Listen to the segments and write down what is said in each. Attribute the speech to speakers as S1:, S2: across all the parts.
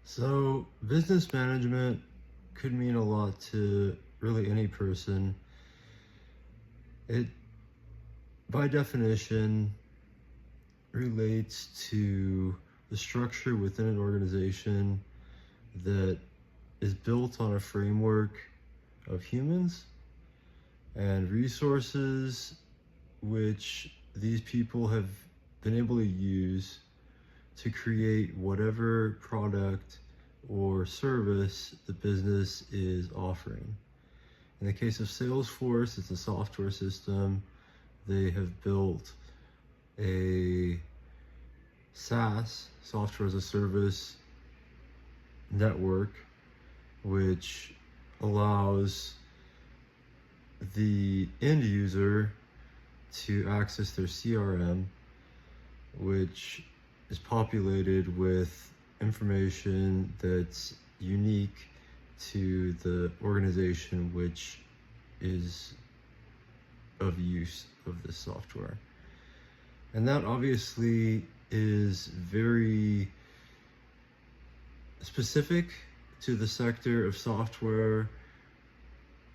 S1: So, business management could mean a lot to really any person. It, by definition, relates to the structure within an organization that is built on a framework of humans and resources which these people have been able to use to create whatever product or service the business is offering. In the case of Salesforce, it's a software system. They have built a SaaS, software as a service network, which allows the end user to access their CRM, which is populated with information that's unique to the organization which is of use of this software. And that obviously is very specific to the sector of software,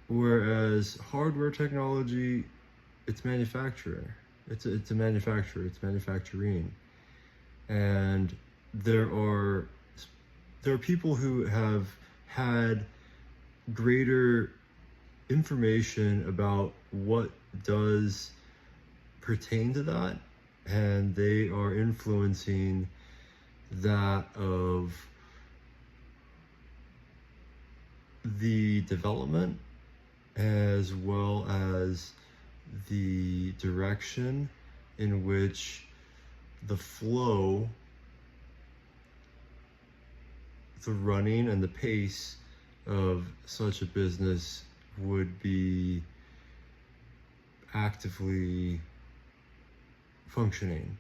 S1: whereas hardware technology, it's manufacturer. It's a manufacturer, it's manufacturing. And there are people who have had greater information about what does pertain to that, and they are influencing that of the development as well as the direction in which the flow, the running, and the pace of such a business would be actively functioning.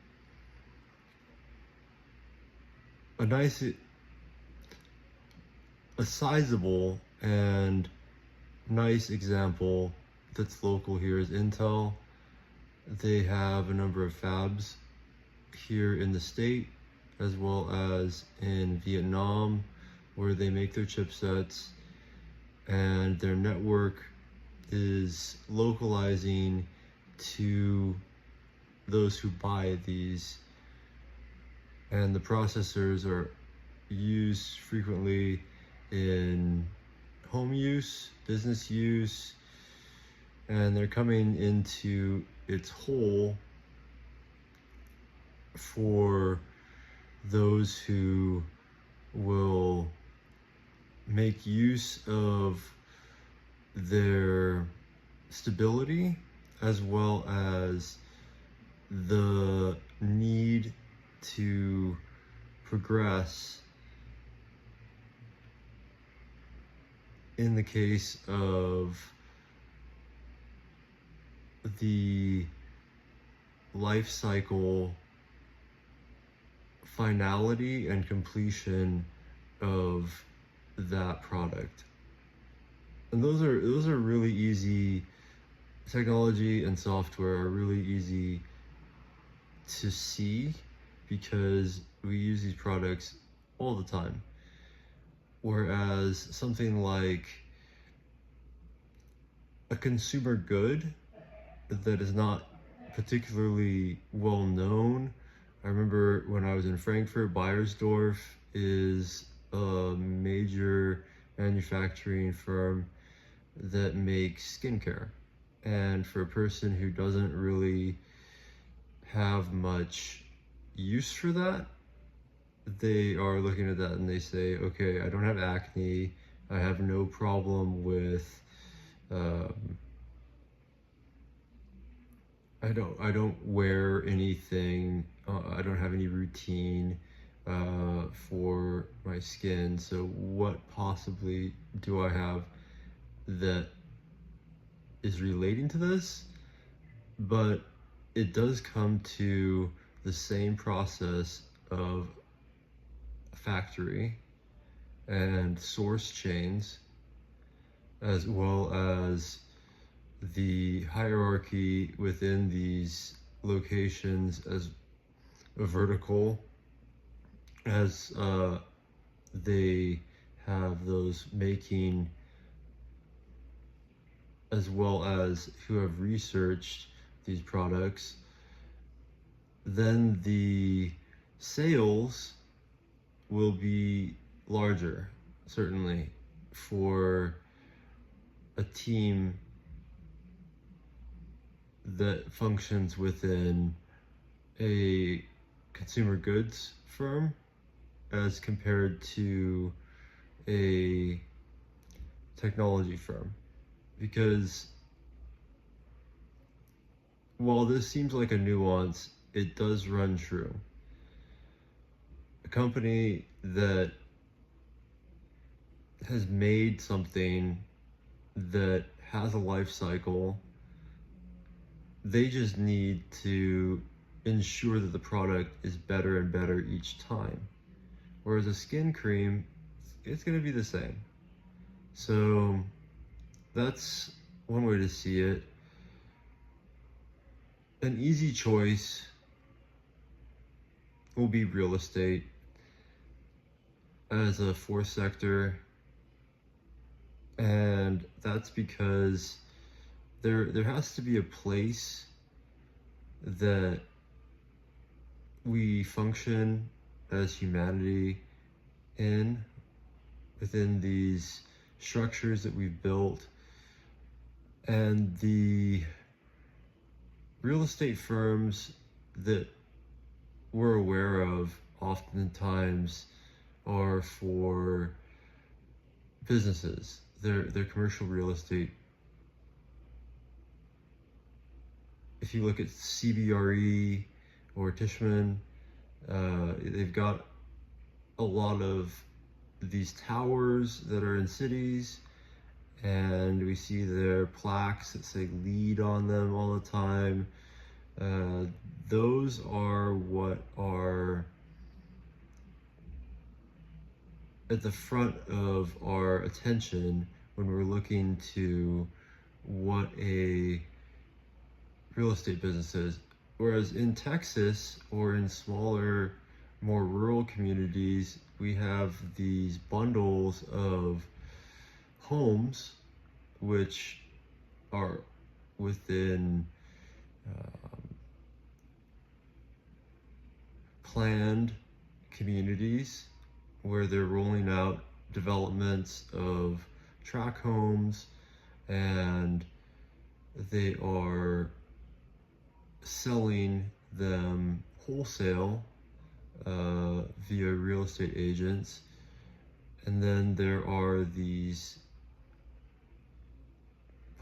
S1: A sizable and nice example that's local here is Intel. They have a number of fabs here in the state as well as in Vietnam, where they make their chipsets, and their network is localizing to those who buy these, and the processors are used frequently in home use, business use, and they're coming into its whole for those who will make use of their stability as well as the need to progress in the case of the life cycle finality and completion of that product. And those are really easy. Technology and software are really easy to see because we use these products all the time. Whereas something like a consumer good that is not particularly well known. I remember when I was in Frankfurt, Bayersdorf is a major manufacturing firm that makes skincare. And for a person who doesn't really have much use for that, they are looking at that and they say, okay, I don't have acne, I have no problem with I don't wear anything. I don't have any routine for my skin. So what possibly do I have that is relating to this? But it does come to the same process of factory and source chains, as well as the hierarchy within these locations as a vertical, as they have those making, as well as who have researched these products, then the sales will be larger, certainly, for a team that functions within a consumer goods firm as compared to a technology firm. Because while this seems like a nuance, it does run true. A company that has made something that has a life cycle, they just need to ensure that the product is better and better each time. Whereas a skin cream, it's going to be the same. So that's one way to see it. An easy choice will be real estate as a fourth sector, and that's because there has to be a place that we function as humanity within these structures that we've built. And the real estate firms that we're aware of oftentimes are for businesses. They're commercial real estate. If you look at CBRE or Tishman, they've got a lot of these towers that are in cities, and we see their plaques that say LEED on them all the time. Those are what are at the front of our attention when we're looking to what a real estate business is. Whereas in Texas or in smaller, more rural communities, we have these bundles of homes which are within planned communities where they're rolling out developments of tract homes, and they are selling them wholesale via real estate agents. And then there are these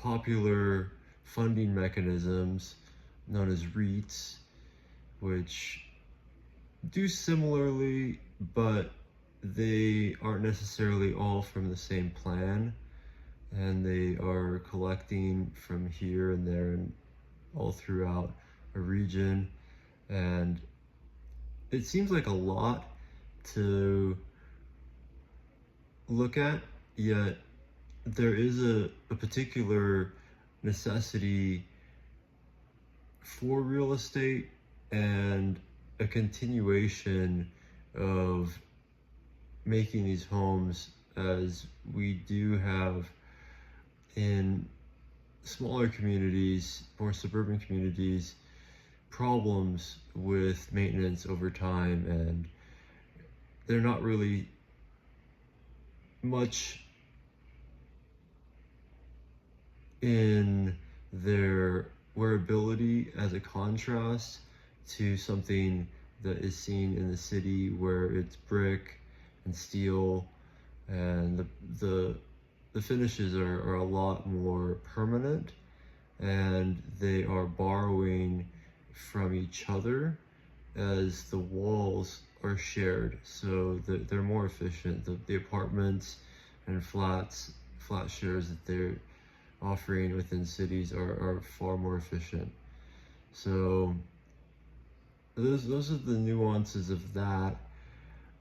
S1: popular funding mechanisms known as REITs, which do similarly, but they aren't necessarily all from the same plan, and they are collecting from here and there and all throughout a region. And it seems like a lot to look at, yet there is a particular necessity for real estate and a continuation of making these homes, as we do have in smaller communities, more suburban communities, problems with maintenance over time, and they're not really much in their wearability as a contrast to something that is seen in the city where it's brick and steel, and the finishes are a lot more permanent, and they are borrowing from each other as the walls are shared, so they're more efficient. The apartments and flat shares that they're offering within cities are far more efficient. So those are the nuances of that.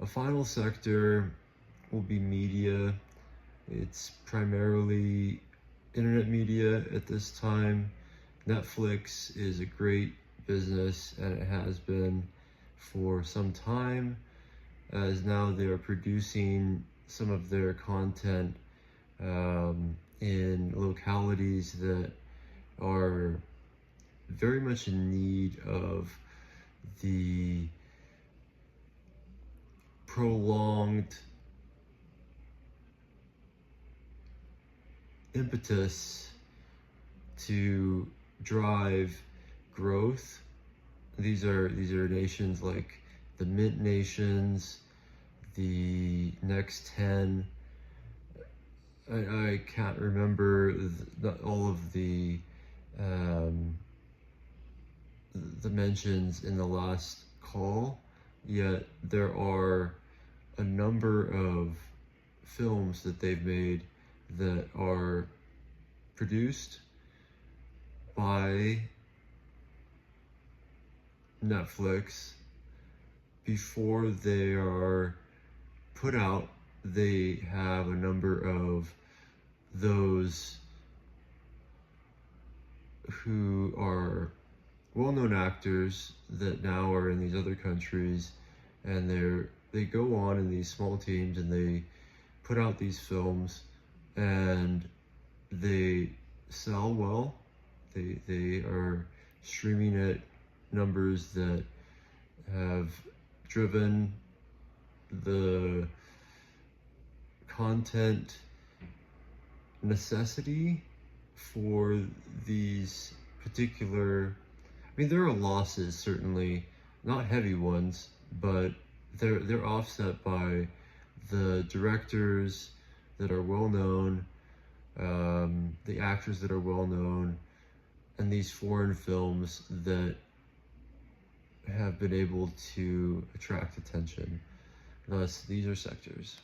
S1: A final sector will be media. It's primarily internet media at this time. Netflix is a great business, and it has been for some time. as now they are producing some of their content in localities that are very much in need of the prolonged impetus to drive growth. These are nations like the Mint Nations, the Next 10. I can't remember all of the mentions in the last call, yet there are a number of films that they've made that are produced by Netflix. Before they are put out, they have a number of those who are well-known actors that now are in these other countries, and they go on in these small teams and they put out these films and they sell well. They are streaming at numbers that have driven the content necessity for these particular, I mean, there are losses, certainly, not heavy ones, but they're offset by the directors that are well known, the actors that are well known, and these foreign films that have been able to attract attention. Thus, these are sectors.